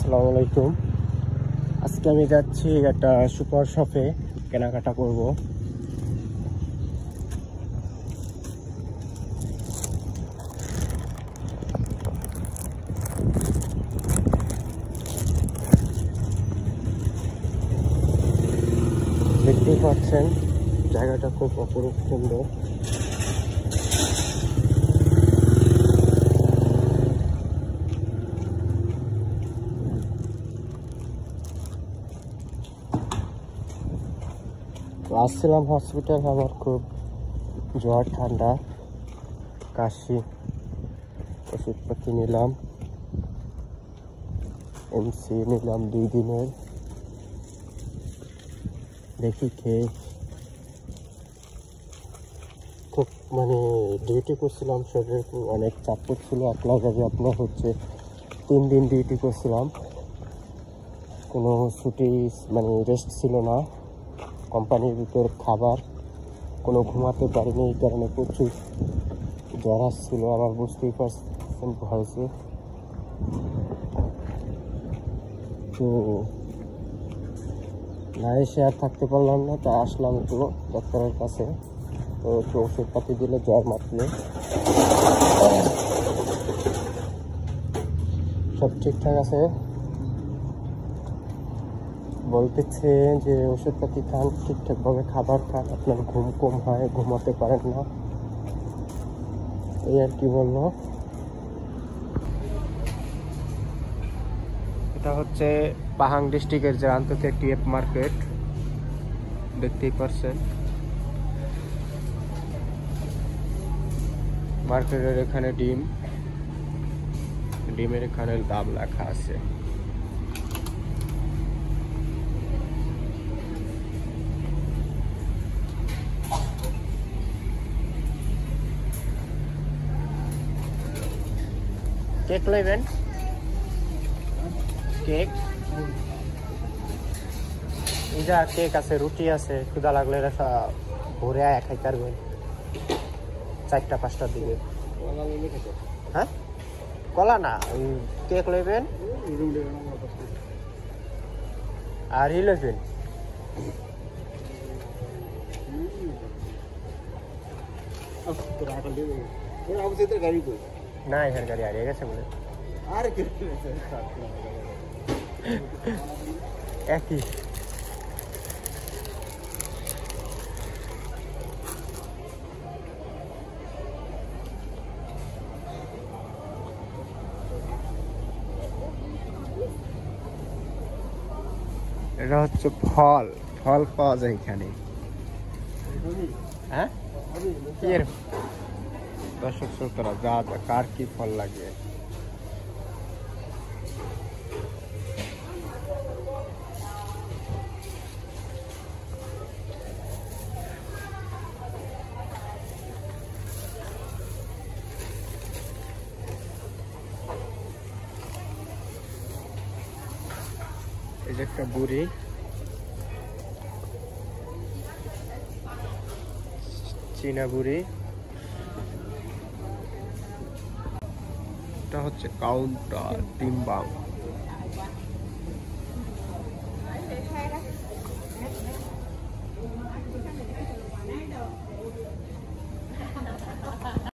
আসসালামু আলাইকুম। আজকে আমি যাচ্ছি একটা সুপার শপে কেনাকাটা করব। দেখতেই পাচ্ছেন জায়গাটা খুব অপরূপ সুন্দর। আসছিলাম হসপিটাল, আমার খুব জ্বর, ঠান্ডা, কাশি। ওষুধপাতি নিলাম, এমসি নিলাম 2 দিনের। দেখি খেয়ে খুব ডিউটি করছিলাম, শরীরে অনেক চাপ পড়ছিল। একলাভাবে আপনার 3 দিন ডিউটি করছিলাম, কোনো ছুটি রেস্ট ছিল না। কোম্পানির ভিতর খাবার, কোনো ঘুমাতে পারিনি, এই কারণে প্রচুর জ্বর আসছিল। আমার বুঝতেই পারছেন ভয়েসে। তো না এসে আর থাকতে পারলাম না, তা আসলাম একটু ডাক্তারের কাছে। তো একটু ওষুধপাতি দিলে জ্বর মাপলে সব ঠিকঠাক আছে। বলতেছে যে ওষুধপাতি খান, ঠিকঠাকভাবে খাবার খান, আপনার ঘুম কম হয়, ঘুমাতে পারেন না, এই আর কি বললো। এটা হচ্ছে পাহাং ডিস্ট্রিক্টের যে আন্তর্জাতিক টিএফ মার্কেট, দেখতেই পারছেন। মার্কেটের এখানে ডিমের এখানে দাম লেখা আছে। কেক লইবেন? কেক যা কেক আছে, রুটি আছে, ক্ষুধা লাগলে ভোরে খাইতে পারবেন 4টা-5টার দিকে। হ্যাঁ, কলা না, ওই কেক লইবেন আর লইবেন। না, এখানে গাড়ি হারিয়ে গেছে বলে একই। এটা হচ্ছে ফল পাওয়া যায় এখানে। হ্যাঁ, দর্শক শ্রোতারা, যা কার কি ফল লাগে। এই যে একটা বুড়ি, চীনা বুড়ি। এটা হচ্ছে কাউন্টার টিম্বাং।